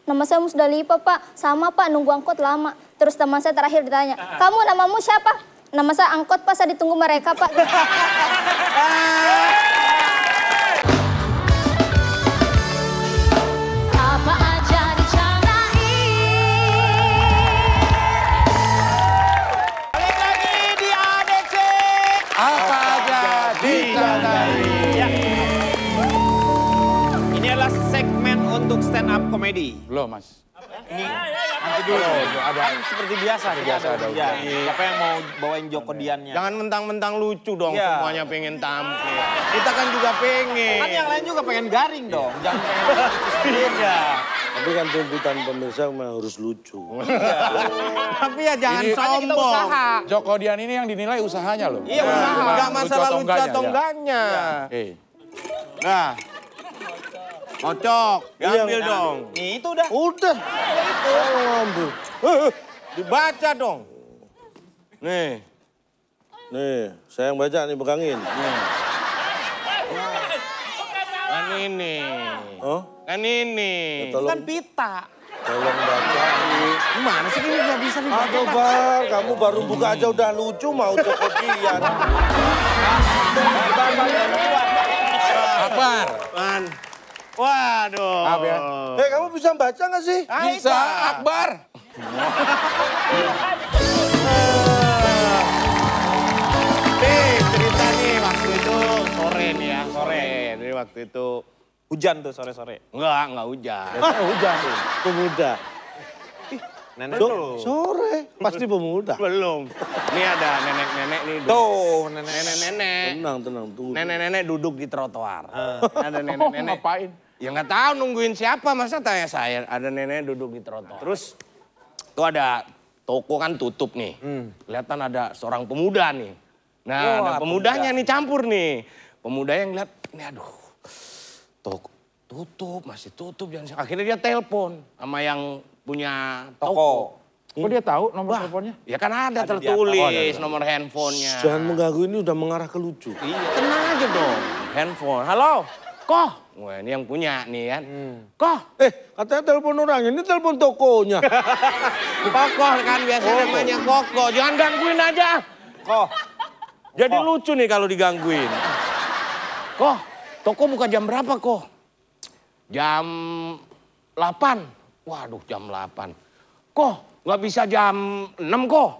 Nama saya Musdalifah, Pak. Sama, Pak, nunggu angkot lama. Terus teman saya terakhir ditanya, kamu namamu siapa? Nama saya angkot, Pak. Saya ditunggu mereka, Pak. Apa aja dicandai. Balik lagi di ADC. Apa aja dicandai. Ya. Ini adalah segmen untuk stand up comedy. Belum, Mas. Ini nanti dulu. Ada. Kan seperti biasa. Biasa ada. Ya. Siapa yang mau bawain Joko Diannya? Jangan mentang-mentang lucu dong, Iya. semuanya pengen tampil. Kita kan juga pengen. Kan yang lain juga pengen garing dong. Jangan pengen lucu sendiri. Tapi kan tuntutan pemirsa memang harus lucu. Tapi ya jangan Ini- Soalnya kita sombong. usaha. Joko Dian ini yang dinilai usahanya loh. Iya, usaha. Bukan Enggak masalah lucu atau ya. enggaknya. Oke. Nah. Kocok, diambil Iya. dong. Nih itu udah. Udah. Oh, ambil. Dibaca dong. Nih. Nih, saya yang baca nih, pegangin. Kan ini. Oh, Kan ini. tolong, Kan pita. tolong baca. Gimana sih ini nggak bisa dibaca? Aduh, Bar, kamu baru buka aja udah lucu, mau Joko Dian. Akbar. Man. Waduh. Maaf ya. Kamu bisa baca nggak sih? Bisa, Akbar. Nih, cerita nih waktu itu sore nih ya. Sore. Jadi waktu itu Hujan tuh sore-sore. enggak hujan. Hujan. Pemuda. Nenek tuh. Sore, pasti pemuda. Belum. Ini ada nenek-nenek nih. Tuh, nenek. Nenek-nenek. Tenang, tenang, tunggu. Nenek-nenek duduk di trotoar. Ada Oh, nenek-nenek. ngapain? Ya nggak tahu nungguin siapa, masa tanya saya. Ada nenek duduk di trotoar. Terus tuh ada toko kan tutup nih. Kelihatan ada seorang pemuda nih. Nah, Wah, ada pemudanya nih campur nih. Pemuda yang lihat, ini aduh, toko tutup, masih tutup. Akhirnya dia telepon sama yang punya toko. Kok dia tahu nomor teleponnya? Ya kan ada Ada di tertulis nomor handphonenya. Jangan mengganggu, ini udah mengarah ke lucu. Iya, tenang aja dong. Handphone. Halo, Koh. Wah, ini yang punya nih kan. Koh. Katanya telepon orang, ini telepon tokonya. Kokoh kan biasanya namanya Koko. Jangan gangguin aja. Koh. Jadi lucu nih kalau digangguin. Koh, toko buka jam berapa, Koh? Jam 8. Waduh, jam 8. Koh, nggak bisa jam 6, Koh?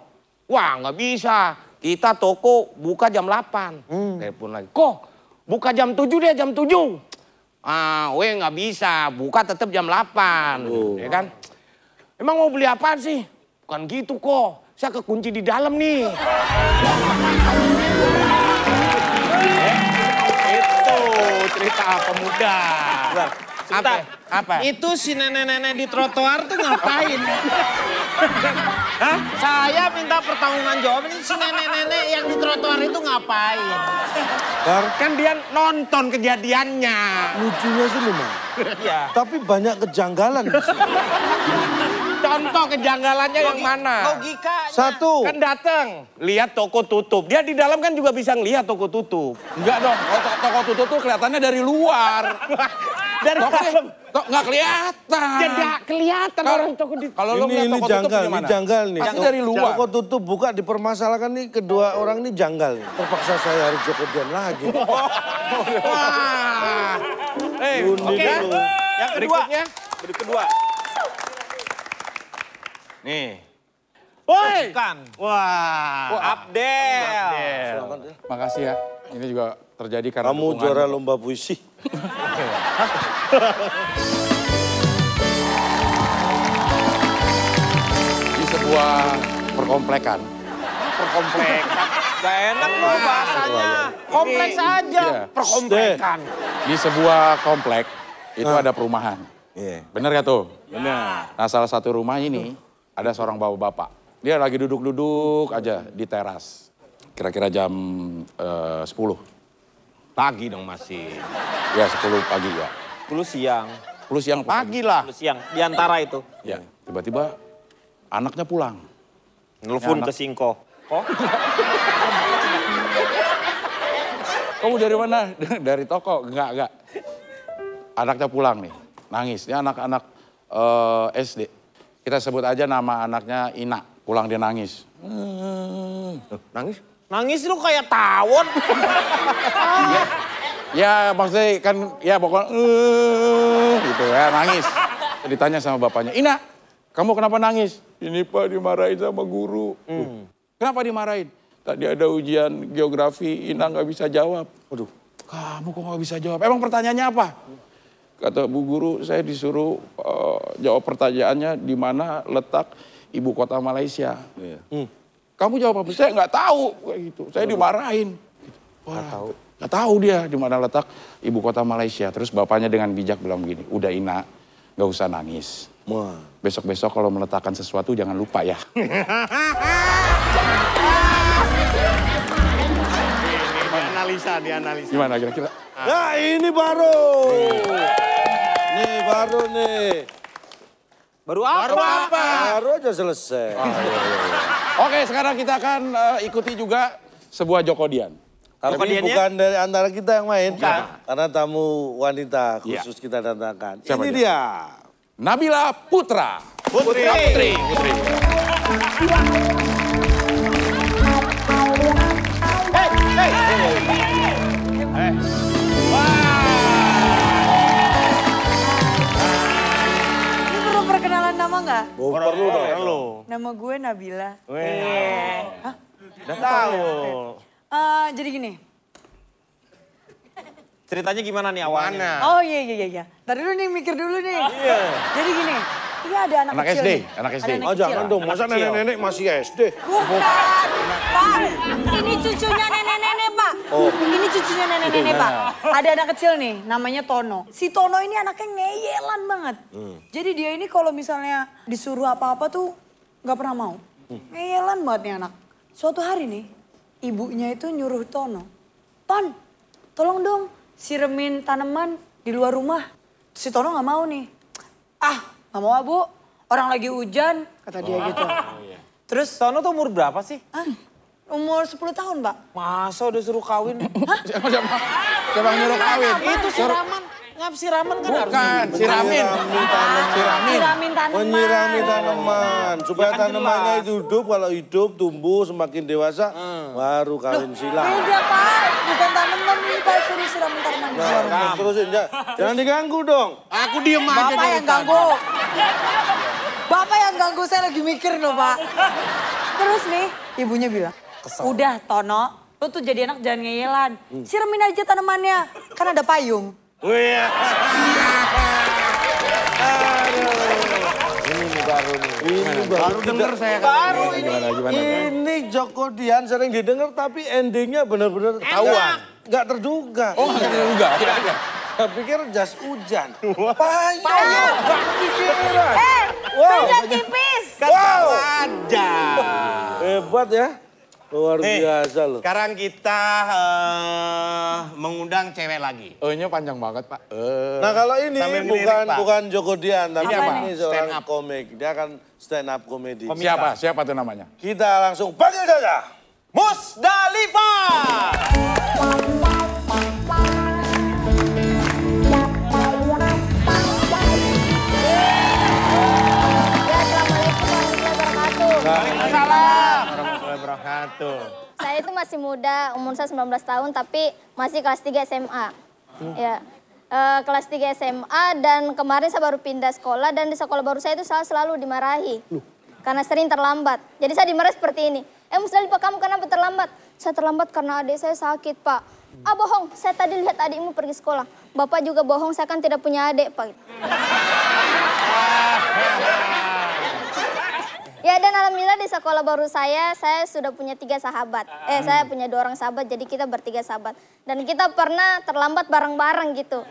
Wah, nggak bisa. Kita toko buka jam 8. Telepon lagi. Koh, buka jam 7 deh, jam 7. Ah, weh nggak bisa. Buka tetap jam 8. Ya kan? Emang mau beli apaan sih? Bukan gitu, Koh. Saya kekunci di dalam nih. Itu cerita pemuda. Sebentar. Apa? Itu si nenek-nenek di trotoar tuh ngapain? Hah? Saya minta pertanggungjawaban ini si nenek-nenek yang di trotoar itu ngapain? Kan dia nonton kejadiannya. Lucunya sih lumayan. Iya. Tapi banyak kejanggalan di sini. Contoh kejanggalannya yang mana? Logikanya. Satu, Kan datang, lihat toko tutup. Dia di dalam kan juga bisa ngelihat toko tutup. Enggak dong, kalau toko tutup tuh kelihatannya dari luar. Dari dalam. Nggak kelihatan. Tidak kelihatan orang toko di. Kalau lo ngeliat ini toko tutup janggal, ini gimana? janggal nih. Pasti dari luar. Toko tutup buka dipermasalahkan nih, kedua orang ini janggal nih. Terpaksa saya harus Joko Dian lagi. Wah. Oke. Yang kedua. Berikutnya. Kedua. Nih. Woi. Bukan. Wah. Abdel. Makasih ya. Ini juga terjadi karena Kamu dukungan. juara lomba puisi. Di sebuah perkomplekan. Perkomplek. Gak enak loh bahasanya. Kompleks aja. Iya. Perkomplekan. Di sebuah komplek itu ada perumahan. Iya. Bener ya tuh? Benar. Nah salah satu rumah ini ada seorang bapak-bapak. Dia lagi duduk-duduk aja di teras. Kira-kira jam 10. Pagi dong masih. Ya 10 pagi ya. 10 siang. 10 siang. Pagi lah. 10 siang. Di antara itu. Ya, tiba-tiba anaknya pulang. Nelfon Ya, ke Singko. Kok? Kamu dari mana? Dari toko? Enggak. Anaknya pulang nih, nangis. Ini anak-anak SD. Kita sebut aja nama anaknya Ina. Pulang dia nangis. Nangis? Nangis lu kayak tawon. Ya maksudnya kan ya pokoknya gitu ya nangis. Ditanya sama bapaknya, Ina kamu kenapa nangis? Ini Pak dimarahin sama guru. Kenapa dimarahin? Tadi ada ujian geografi, Ina nggak bisa jawab. Waduh, kamu kok nggak bisa jawab? Emang pertanyaannya apa? Kata Bu Guru, saya disuruh jawab pertanyaannya di mana letak ibu kota Malaysia. Kamu jawab apa? Saya nggak tahu kayak gitu. Saya dimarahin. Wah, nggak tahu dia di mana letak ibu kota Malaysia. Terus bapaknya dengan bijak bilang begini, udah Ina, nggak usah nangis. Besok-besok kalau meletakkan sesuatu jangan lupa ya. Dianalisa. Gimana kira-kira? Nah ini baru. Nih baru nih. Baru apa? Baru aja selesai. Oke, sekarang kita akan ikuti juga sebuah jokodian. Tapi Jokodiannya? bukan dari antara kita yang main. Bukan. Karena tamu wanita khusus kita datangkan. Siapa Ini dia? dia. Nabila Putra. Putri. Ini perlu perkenalan nama nggak? Oh, perlu dong. Perlu. Nama gue Nabila. Hah? Udah tahu. Jadi gini. Ceritanya gimana nih awalnya? Oh iya. Tadi dulu nih, mikir dulu nih. Iya. Jadi gini. Ini ada anak Anak kecil SD, nih. anak SD. Ada Oh jangan kecil. dong, masa nenek-nenek masih SD? Bukan. Pak, ini cucunya nenek-nenek, Pak. Oh. Ini cucunya nenek-nenek, Pak. Ada anak kecil nih, namanya Tono. Si Tono ini anaknya ngeyelan banget. Jadi dia ini kalau misalnya disuruh apa-apa tuh nggak pernah mau. Ngeyelan banget nih anak. Suatu hari nih, ibunya itu nyuruh Tono. Ton, tolong dong siremin tanaman di luar rumah. Si Tono nggak mau nih. Ah, nggak mau Bu. Orang lagi hujan, kata dia gitu. Terus Tono tuh umur berapa sih? ah, umur 10 tahun, Pak. Masa udah suruh kawin? Siapa yang nyuruh kawin? Itu siraman. Ngap siraman kan harus. Bukan, siramin. Siramin tanaman. Menyirami tanaman. Supaya Ya kan tanamannya jelas. itu hidup, kalau hidup tumbuh semakin dewasa baru kawin silang. Beda, Pak. Bukan tanaman ini, Pak. Suruh siramin tanaman. Nah, terusin, jangan diganggu dong. Aku diem aja Bapak dong. yang ganggu. Bapak yang ganggu, saya lagi mikir loh, Pak. Terus nih, ibunya bilang, udah Tono, lu tuh jadi anak jangan ngeyelan. Siramin aja tanamannya, kan ada payung. Wih, baru denger saya kan. Baru ini. Gimana? Ini Joko Dian sering didengar tapi endingnya benar-benar ketahuan. Nggak terduga. Oh nggak ada juga. Saya pikir jas hujan. Payung. Nggak kepikiran. Beda tipis. Wow. Aja. Hebat ya. Luar biasa loh. Sekarang kita mengundang cewek lagi. E-nya panjang banget, Pak. Nah kalau ini Sambil melirik, Pak. bukan Joko Dian, tapi Apa ini nih? seorang Stand up. komik. Dia akan stand up comedy. Siapa tuh namanya? Kita langsung panggil saja. Musdalifah. Ya, Assalamualaikum warahmatullahi wabarakatuh. Waalaikumsalam warahmatullahi wabarakatuh. Saya itu masih muda, umur saya 19 tahun, tapi masih kelas 3 SMA. Ya, kelas 3 SMA dan kemarin saya baru pindah sekolah dan di sekolah baru saya itu selalu dimarahi. Karena sering terlambat. Jadi saya dimarahi seperti ini. Musdalifah, kamu kenapa terlambat? Saya terlambat karena adik saya sakit, Pak. Ah, bohong, saya tadi lihat adikmu pergi sekolah. Bapak juga bohong, saya kan tidak punya adik, Pak. Ya, dan alhamdulillah di sekolah baru saya sudah punya 3 sahabat. Saya punya 2 orang sahabat, jadi kita bertiga sahabat. Dan kita pernah terlambat bareng-bareng gitu.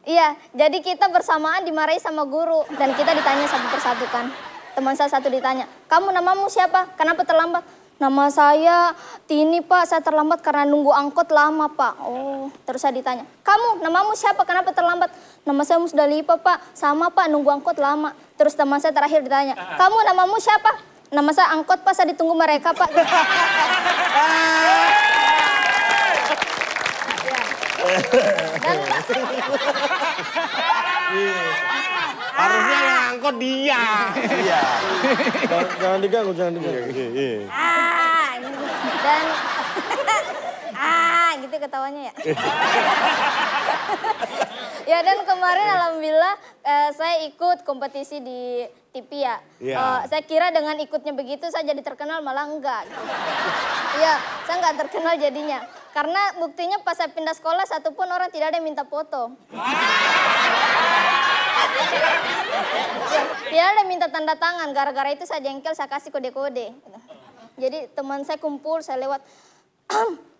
Iya, jadi kita bersamaan dimarahi sama guru. Dan kita ditanya satu persatu kan. Teman saya satu ditanya, kamu namamu siapa? Kenapa terlambat? Nama saya Tini, Pak. Saya terlambat karena nunggu angkot lama, Pak. Oh, terus saya ditanya, kamu namamu siapa? Kenapa terlambat? Nama saya Musdalifah, Pak. Sama, Pak, nunggu angkot lama. Terus teman saya terakhir ditanya, kamu namamu siapa? Nama saya angkot, Pak. Saya ditunggu mereka, Pak. Dan Harusnya yang angkot dia. Iya. Jangan diganggu, jangan diganggu. Dan gitu ketawanya ya. Ya dan kemarin alhamdulillah saya ikut kompetisi di TV ya. Saya kira dengan ikutnya begitu saya jadi terkenal, malah enggak. Iya, saya enggak terkenal jadinya. Karena buktinya pas saya pindah sekolah satupun orang tidak ada yang minta foto. Tidak ada yang minta tanda tangan, gara-gara itu saya jengkel, saya kasih kode-kode. Jadi teman saya kumpul, saya lewat,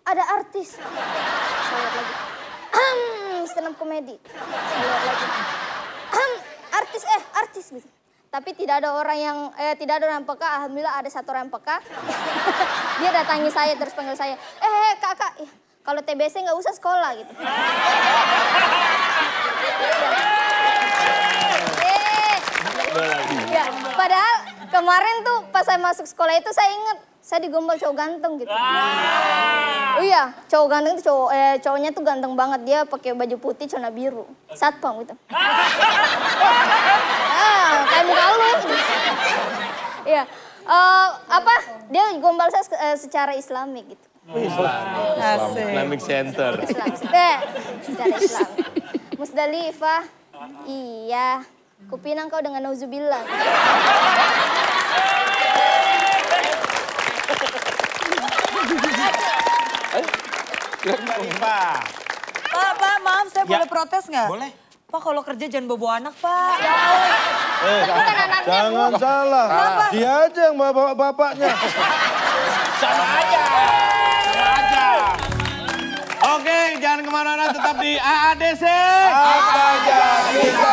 ada artis. Saya lewat lagi, stand up komedi. Saya lewat lagi, artis gitu. Tapi tidak ada orang yang peka, alhamdulillah ada satu orang yang peka. Dia datangi saya, terus panggil saya, kakak, kalau TBC nggak usah sekolah gitu. Ya, padahal kemarin tuh pas saya masuk sekolah itu saya ingat saya digombal cowok ganteng gitu. Oh iya, cowok ganteng itu cowoknya tuh ganteng banget, dia pakai baju putih celana biru, satpam gitu. Kayak muka lu. Iya. Dia gombal saya secara Islamik gitu. Islamic Center. Secara Islam. Musdalifah. Iya. Kupinang kau dengan nauzubillah. Pak, maaf saya boleh protes nggak? Boleh. Pak kalau kerja jangan bawa anak, Pak. Bukan anaknya. Jangan salah. Dia aja yang bawa bapaknya. Sama aja. Oke, jangan kemana-mana, tetap di AADC. Apa aja kita